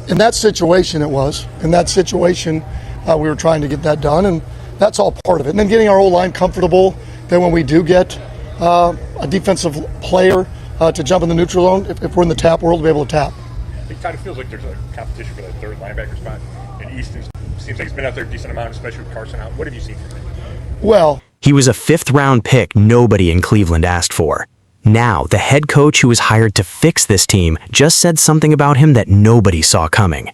In that situation it was. In that situation, we were trying to get that done, and that's all part of it. And then getting our O-line comfortable that when we do get a defensive player to jump in the neutral zone, if we're in the tap world, to be able to tap. I think, Todd, it feels like there's a competition for that third linebacker spot. And Easton seems like he's been out there a decent amount, especially with Carson out. What have you seen from him? Well, he was a fifth-round pick nobody in Cleveland asked for. Now, the head coach who was hired to fix this team just said something about him that nobody saw coming.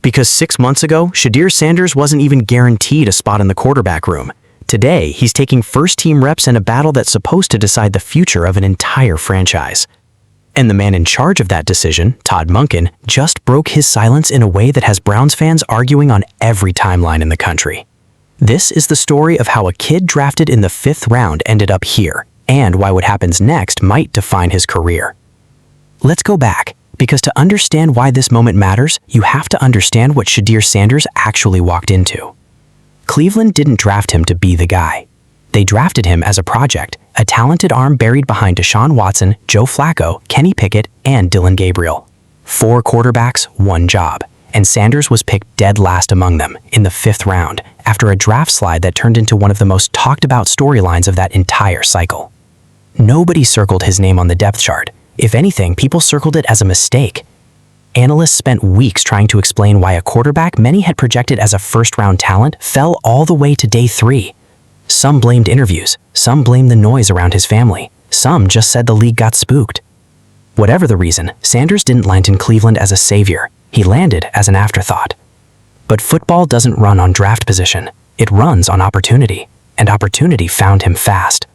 Because 6 months ago, Shedeur Sanders wasn't even guaranteed a spot in the quarterback room. Today, he's taking first-team reps in a battle that's supposed to decide the future of an entire franchise. And the man in charge of that decision, Todd Monken, just broke his silence in a way that has Browns fans arguing on every timeline in the country. This is the story of how a kid drafted in the 5th round ended up here, and why what happens next might define his career. Let's go back, because to understand why this moment matters, you have to understand what Shedeur Sanders actually walked into. Cleveland didn't draft him to be the guy. They drafted him as a project, a talented arm buried behind Deshaun Watson, Joe Flacco, Kenny Pickett, and Dylan Gabriel. 4 quarterbacks, 1 job, and Sanders was picked dead last among them in the 5th round after a draft slide that turned into one of the most talked about storylines of that entire cycle. Nobody circled his name on the depth chart. If anything, people circled it as a mistake. Analysts spent weeks trying to explain why a quarterback many had projected as a first-round talent fell all the way to day 3. Some blamed interviews, some blamed the noise around his family, some just said the league got spooked. Whatever the reason, Sanders didn't land in Cleveland as a savior. He landed as an afterthought. But football doesn't run on draft position. It runs on opportunity, and opportunity found him fast.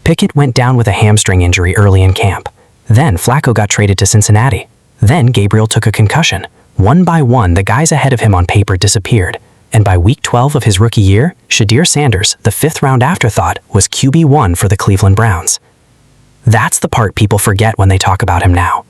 Pickett went down with a hamstring injury early in camp. Then Flacco got traded to Cincinnati. Then Gabriel took a concussion. One by one, the guys ahead of him on paper disappeared. And by week 12 of his rookie year, Shedeur Sanders, the 5th-round afterthought, was QB1 for the Cleveland Browns. That's the part people forget when they talk about him now.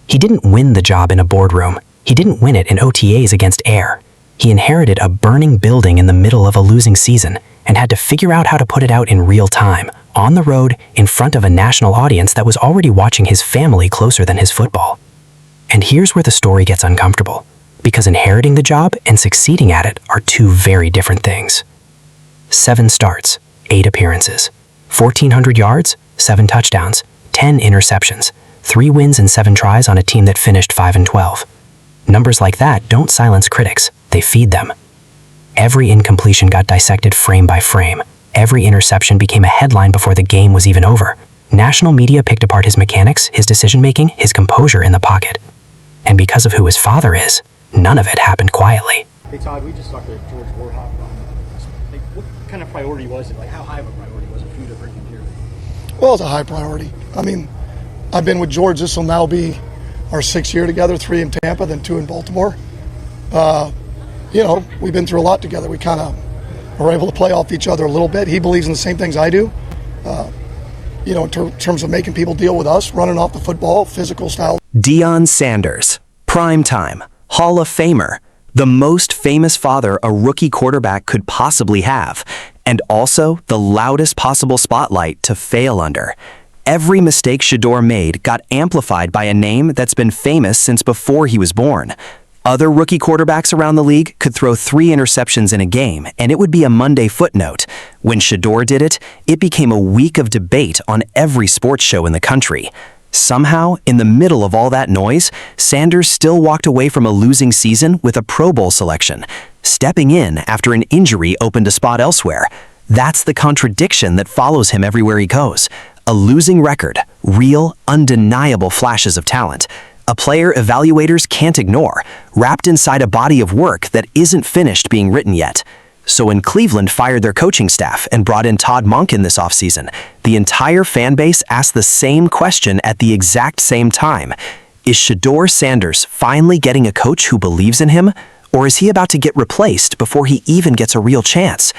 He didn't win the job in a boardroom. He didn't win it in OTAs against air. He inherited a burning building in the middle of a losing season and had to figure out how to put it out in real time, on the road, in front of a national audience that was already watching his family closer than his football. And here's where the story gets uncomfortable, because inheriting the job and succeeding at it are 2 very different things. 7 starts, 8 appearances, 1,400 yards, 7 touchdowns, 10 interceptions, 3 wins and 7 tries on a team that finished 5-12. Numbers like that don't silence critics, they feed them. Every incompletion got dissected frame by frame. Every interception became a headline before the game was even over. National media picked apart his mechanics, his decision-making, his composure in the pocket. And because of who his father is, none of it happened quietly. Hey Todd, we just talked to George Warhawk. Like, what kind of priority was it? Like, how high of a priority was it for you to bring him here? Well, it's a high priority. I mean, I've been with George. This will now be our 6th year together, 3 in Tampa, then 2 in Baltimore. We've been through a lot together. We kind of are able to play off each other a little bit. He believes in the same things I do. In terms of making people deal with us, running off the football, physical style. Deion Sanders, primetime, Hall of Famer, the most famous father a rookie quarterback could possibly have, and also the loudest possible spotlight to fail under. Every mistake Shedeur made got amplified by a name that's been famous since before he was born. Other rookie quarterbacks around the league could throw 3 interceptions in a game, and it would be a Monday footnote. When Shedeur did it, it became a week of debate on every sports show in the country. Somehow, in the middle of all that noise, Sanders still walked away from a losing season with a Pro Bowl selection, stepping in after an injury opened a spot elsewhere. That's the contradiction that follows him everywhere he goes. A losing record, real, undeniable flashes of talent. A player evaluators can't ignore, wrapped inside a body of work that isn't finished being written yet. So when Cleveland fired their coaching staff and brought in Todd Monken this offseason, the entire fan base asked the same question at the exact same time. Is Shedeur Sanders finally getting a coach who believes in him, or is he about to get replaced before he even gets a real chance?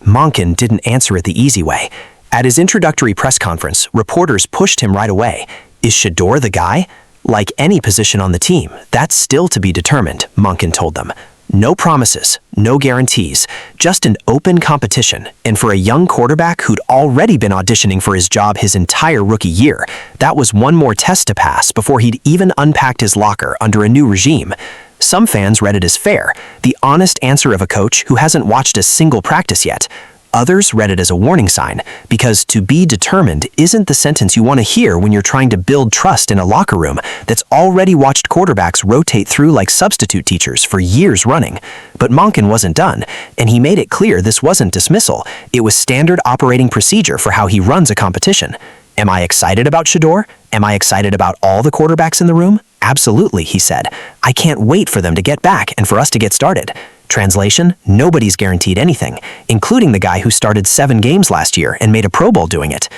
Monken didn't answer it the easy way. At his introductory press conference, reporters pushed him right away. Is Shedeur the guy? Like any position on the team, that's still to be determined, Monken told them. No promises, no guarantees, just an open competition. And for a young quarterback who'd already been auditioning for his job his entire rookie year, that was one more test to pass before he'd even unpacked his locker under a new regime. Some fans read it as fair, the honest answer of a coach who hasn't watched a single practice yet. Others read it as a warning sign, because to be determined isn't the sentence you want to hear when you're trying to build trust in a locker room that's already watched quarterbacks rotate through like substitute teachers for years running. But Monken wasn't done, and he made it clear this wasn't dismissal. It was standard operating procedure for how he runs a competition. Am I excited about Shedeur? Am I excited about all the quarterbacks in the room? Absolutely, he said. I can't wait for them to get back and for us to get started. Translation, nobody's guaranteed anything, including the guy who started 7 games last year and made a Pro Bowl doing it.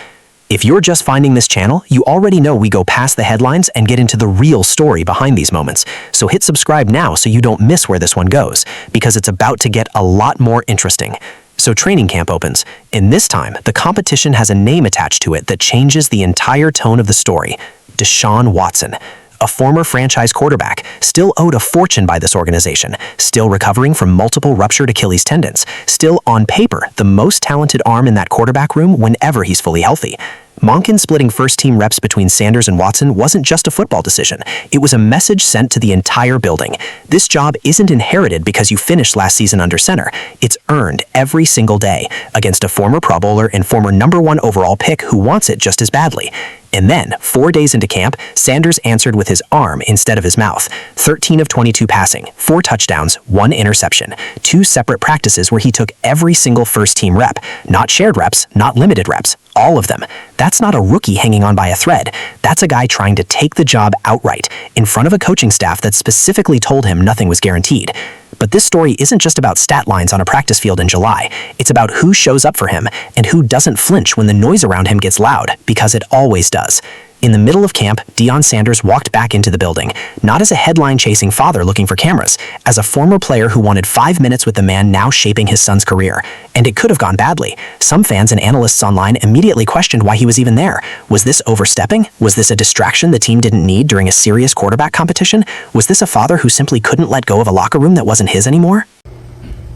If you're just finding this channel, you already know we go past the headlines and get into the real story behind these moments. So hit subscribe now so you don't miss where this one goes, because it's about to get a lot more interesting. So training camp opens, and this time, the competition has a name attached to it that changes the entire tone of the story. Deshaun Watson. A former franchise quarterback, still owed a fortune by this organization, still recovering from multiple ruptured Achilles tendons, still on paper the most talented arm in that quarterback room whenever he's fully healthy. Monken splitting first-team reps between Sanders and Watson wasn't just a football decision. It was a message sent to the entire building. This job isn't inherited because you finished last season under center. It's earned every single day against a former Pro Bowler and former #1 overall pick who wants it just as badly. And then, 4 days into camp, Sanders answered with his arm instead of his mouth. 13 of 22 passing, 4 touchdowns, 1 interception. 2 separate practices where he took every single first-team rep. Not shared reps, not limited reps. All of them. That's not a rookie hanging on by a thread. That's a guy trying to take the job outright, in front of a coaching staff that specifically told him nothing was guaranteed. But this story isn't just about stat lines on a practice field in July. It's about who shows up for him and who doesn't flinch when the noise around him gets loud, because it always does. In the middle of camp, Deion Sanders walked back into the building, not as a headline-chasing father looking for cameras, as a former player who wanted 5 minutes with the man now shaping his son's career. And it could have gone badly. Some fans and analysts online immediately questioned why he was even there. Was this overstepping? Was this a distraction the team didn't need during a serious quarterback competition? Was this a father who simply couldn't let go of a locker room that wasn't his anymore?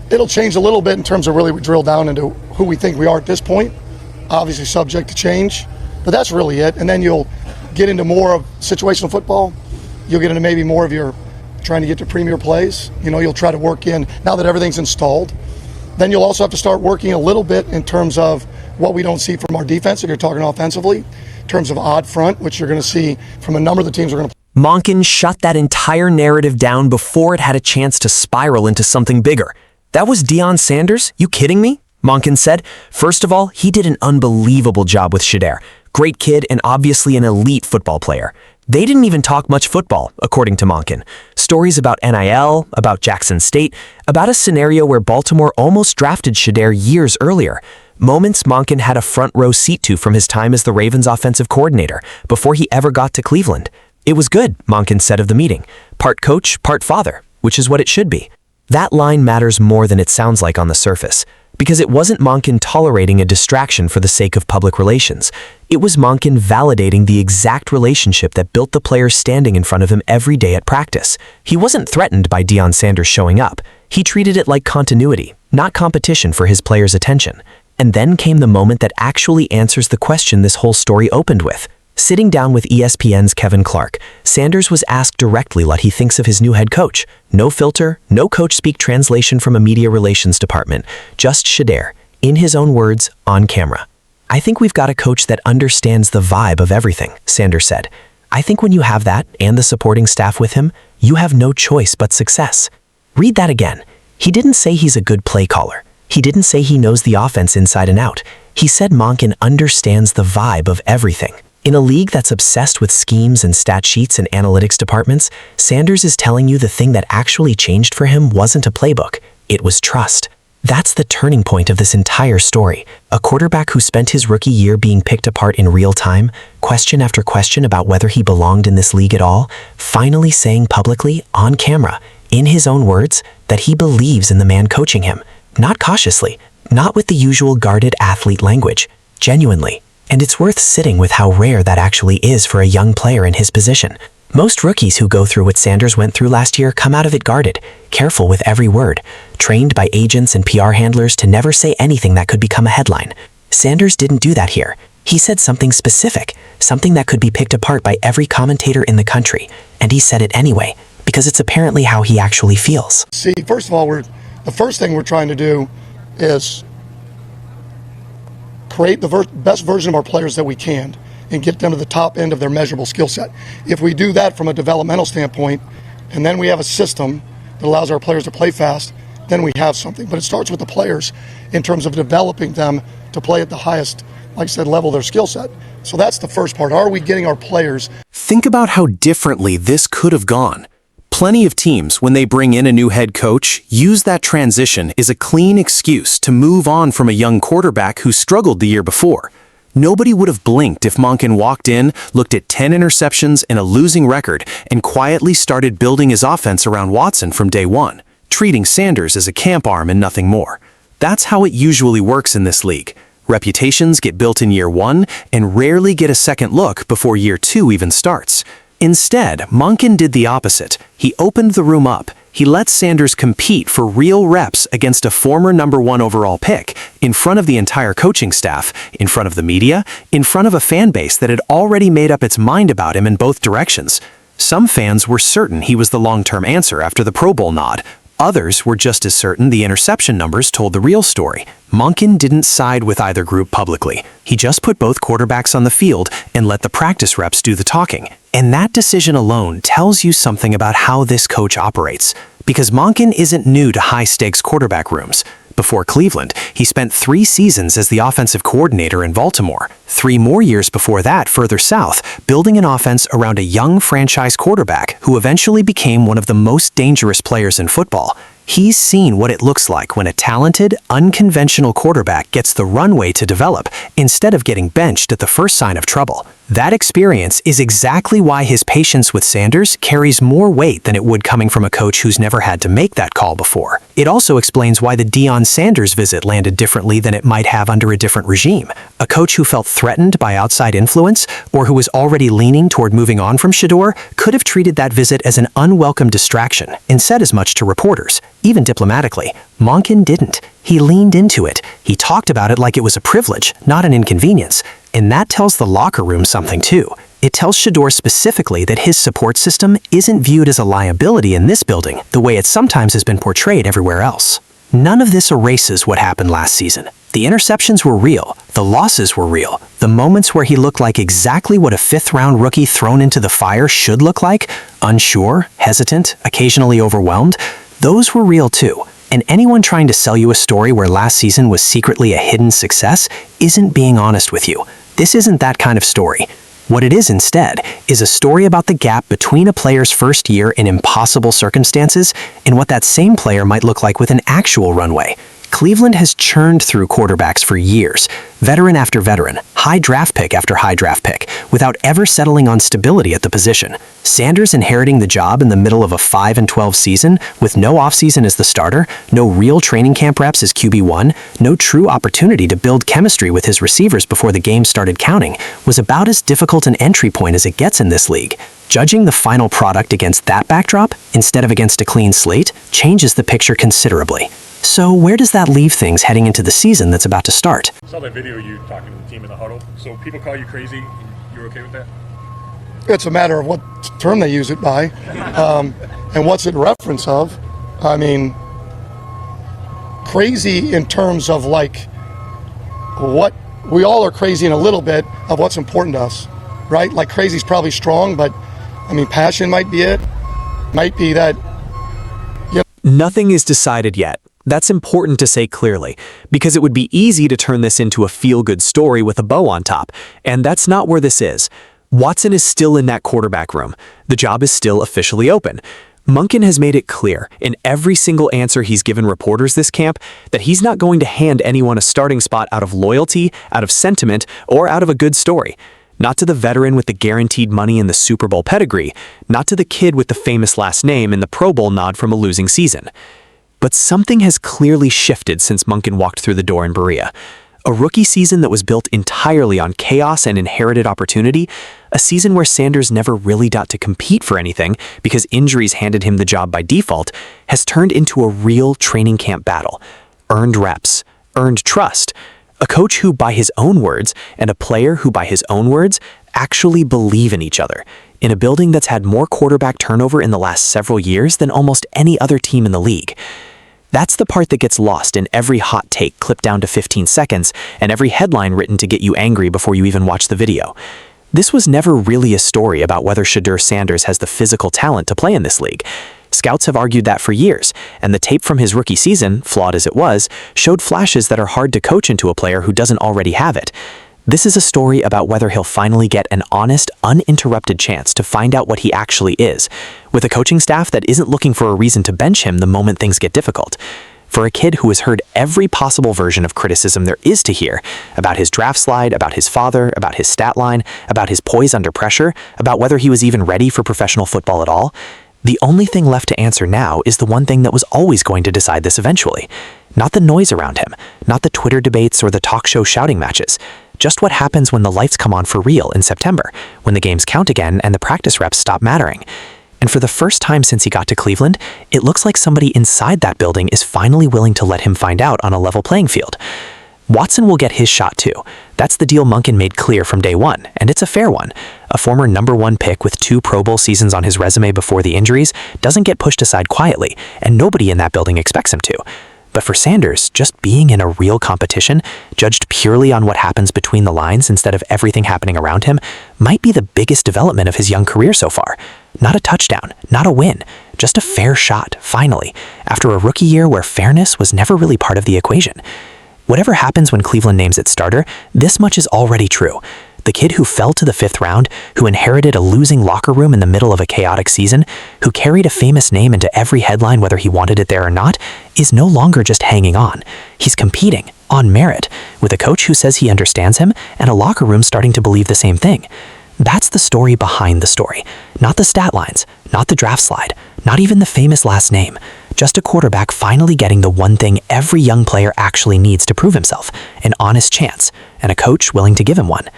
It'll change a little bit in terms of really we drill down into who we think we are at this point. Obviously subject to change, but that's really it. And then you'll get into more of situational football. You'll get into maybe more of your trying to get to premier plays. You'll try to work in, now that everything's installed. Then you'll also have to start working a little bit in terms of what we don't see from our defense, if you're talking offensively, in terms of odd front, which you're going to see from a number of the teams we're going to play. Monken shut that entire narrative down before it had a chance to spiral into something bigger. That was Deion Sanders? You kidding me? Monken said. First of all, he did an unbelievable job with Shedeur. Great kid and obviously an elite football player. They didn't even talk much football, according to Monken. Stories about NIL, about Jackson State, about a scenario where Baltimore almost drafted Shedeur years earlier. Moments Monken had a front row seat to from his time as the Ravens offensive coordinator before he ever got to Cleveland. It was good, Monken said of the meeting. Part coach, part father, which is what it should be. That line matters more than it sounds like on the surface, because it wasn't Monken tolerating a distraction for the sake of public relations. It was Monken validating the exact relationship that built the players standing in front of him every day at practice. He wasn't threatened by Deion Sanders showing up. He treated it like continuity, not competition for his players' attention. And then came the moment that actually answers the question this whole story opened with. Sitting down with ESPN's Kevin Clark, Sanders was asked directly what he thinks of his new head coach. No filter, no coach-speak translation from a media relations department, just Shedeur, in his own words, on camera. I think we've got a coach that understands the vibe of everything, Sanders said. I think when you have that and the supporting staff with him, you have no choice but success. Read that again. He didn't say he's a good play caller. He didn't say he knows the offense inside and out. He said Monken understands the vibe of everything. In a league that's obsessed with schemes and stat sheets and analytics departments, Sanders is telling you the thing that actually changed for him wasn't a playbook, it was trust. That's the turning point of this entire story. A quarterback who spent his rookie year being picked apart in real time, question after question about whether he belonged in this league at all, finally saying publicly, on camera, in his own words, that he believes in the man coaching him. Not cautiously, not with the usual guarded athlete language, genuinely. And it's worth sitting with how rare that actually is for a young player in his position. Most rookies who go through what Sanders went through last year come out of it guarded, careful with every word, trained by agents and PR handlers to never say anything that could become a headline. Sanders didn't do that here. He said something specific, something that could be picked apart by every commentator in the country, and he said it anyway, because it's apparently how he actually feels. See, first of all, the first thing we're trying to do is create the best version of our players that we can and get them to the top end of their measurable skill set. If we do that from a developmental standpoint, and then we have a system that allows our players to play fast, then we have something. But it starts with the players in terms of developing them to play at the highest, like I said, level of their skill set. So that's the first part. Are we getting our players? Think about how differently this could have gone. Plenty of teams, when they bring in a new head coach, use that transition as a clean excuse to move on from a young quarterback who struggled the year before. Nobody would have blinked if Monken walked in, looked at 10 interceptions and a losing record, and quietly started building his offense around Watson from day one, treating Sanders as a camp arm and nothing more. That's how it usually works in this league. Reputations get built in year one and rarely get a second look before year two even starts. Instead, Monken did the opposite. He opened the room up. He let Sanders compete for real reps against a former #1 overall pick, in front of the entire coaching staff, in front of the media, in front of a fan base that had already made up its mind about him in both directions. Some fans were certain he was the long-term answer after the Pro Bowl nod. Others were just as certain the interception numbers told the real story. Monken didn't side with either group publicly. He just put both quarterbacks on the field and let the practice reps do the talking. And that decision alone tells you something about how this coach operates. Because Monken isn't new to high-stakes quarterback rooms. Before Cleveland, he spent 3 seasons as the offensive coordinator in Baltimore. 3 more years before that further south, building an offense around a young franchise quarterback who eventually became one of the most dangerous players in football. He's seen what it looks like when a talented, unconventional quarterback gets the runway to develop instead of getting benched at the first sign of trouble. That experience is exactly why his patience with Sanders carries more weight than it would coming from a coach who's never had to make that call before. It also explains why the Deion Sanders visit landed differently than it might have under a different regime. A coach who felt threatened by outside influence or who was already leaning toward moving on from Shedeur could have treated that visit as an unwelcome distraction and said as much to reporters, even diplomatically. Monken didn't. He leaned into it. He talked about it like it was a privilege, not an inconvenience. And that tells the locker room something too. It tells Shedeur specifically that his support system isn't viewed as a liability in this building the way it sometimes has been portrayed everywhere else. None of this erases what happened last season. The interceptions were real. The losses were real. The moments where he looked like exactly what a 5th-round rookie thrown into the fire should look like, unsure, hesitant, occasionally overwhelmed, those were real too. And anyone trying to sell you a story where last season was secretly a hidden success isn't being honest with you. This isn't that kind of story. What it is instead is a story about the gap between a player's first year in impossible circumstances and what that same player might look like with an actual runway. Cleveland has churned through quarterbacks for years, veteran after veteran, high draft pick after high draft pick, without ever settling on stability at the position. Sanders inheriting the job in the middle of a 5-12 season, with no offseason as the starter, no real training camp reps as QB1, no true opportunity to build chemistry with his receivers before the game started counting, was about as difficult an entry point as it gets in this league. Judging the final product against that backdrop, instead of against a clean slate, changes the picture considerably. So where does that leave things heading into the season that's about to start? I saw that video of you talking to the team in the huddle. So people call you crazy, and you're okay with that? It's a matter of what term they use it by, and what's it reference of. I mean, crazy in terms of like what we all are crazy in a little bit of what's important to us, right? Like crazy is probably strong, but I mean, passion might be it. Might be that. Nothing is decided yet. That's important to say clearly, because it would be easy to turn this into a feel-good story with a bow on top, and that's not where this is. Watson is still in that quarterback room. The job is still officially open. Monken has made it clear in every single answer he's given reporters this camp that he's not going to hand anyone a starting spot out of loyalty, out of sentiment, or out of a good story. Not to the veteran with the guaranteed money and the Super Bowl pedigree, not to the kid with the famous last name and the Pro Bowl nod from a losing season. But something has clearly shifted since Monken walked through the door in Berea. A rookie season that was built entirely on chaos and inherited opportunity, a season where Sanders never really got to compete for anything because injuries handed him the job by default, has turned into a real training camp battle. Earned reps, earned trust. A coach who, by his own words, and a player who, by his own words, actually believe in each other. in a building that's had more quarterback turnover in the last several years than almost any other team in the league. That's the part that gets lost in every hot take clipped down to 15 seconds and every headline written to get you angry before you even watch the video. This was never really a story about whether Shedeur Sanders has the physical talent to play in this league. Scouts have argued that for years, and the tape from his rookie season, flawed as it was, showed flashes that are hard to coach into a player who doesn't already have it. This is a story about whether he'll finally get an honest, uninterrupted chance to find out what he actually is, with a coaching staff that isn't looking for a reason to bench him the moment things get difficult. For a kid who has heard every possible version of criticism there is to hear, about his draft slide, about his father, about his stat line, about his poise under pressure, about whether he was even ready for professional football at all, the only thing left to answer now is the one thing that was always going to decide this eventually. Not the noise around him, not the Twitter debates or the talk show shouting matches. Just what happens when the lights come on for real in September, when the games count again and the practice reps stop mattering. And for the first time since he got to Cleveland, it looks like somebody inside that building is finally willing to let him find out on a level playing field. Watson will get his shot too. That's the deal Monken made clear from day one, and it's a fair one. A former #1 pick with 2 Pro Bowl seasons on his resume before the injuries doesn't get pushed aside quietly, and nobody in that building expects him to. But for Sanders, just being in a real competition, judged purely on what happens between the lines instead of everything happening around him, might be the biggest development of his young career so far. Not a touchdown, not a win, just a fair shot, finally, after a rookie year where fairness was never really part of the equation. Whatever happens when Cleveland names its starter, this much is already true. The kid who fell to the 5th round, who inherited a losing locker room in the middle of a chaotic season, who carried a famous name into every headline whether he wanted it there or not, is no longer just hanging on. He's competing, on merit, with a coach who says he understands him and a locker room starting to believe the same thing. That's the story behind the story. Not the stat lines, not the draft slide, not even the famous last name. Just a quarterback finally getting the one thing every young player actually needs to prove himself, an honest chance, and a coach willing to give him one.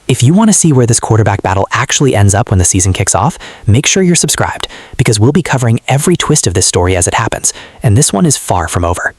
If you want to see where this quarterback battle actually ends up when the season kicks off, make sure you're subscribed, because we'll be covering every twist of this story as it happens, and this one is far from over.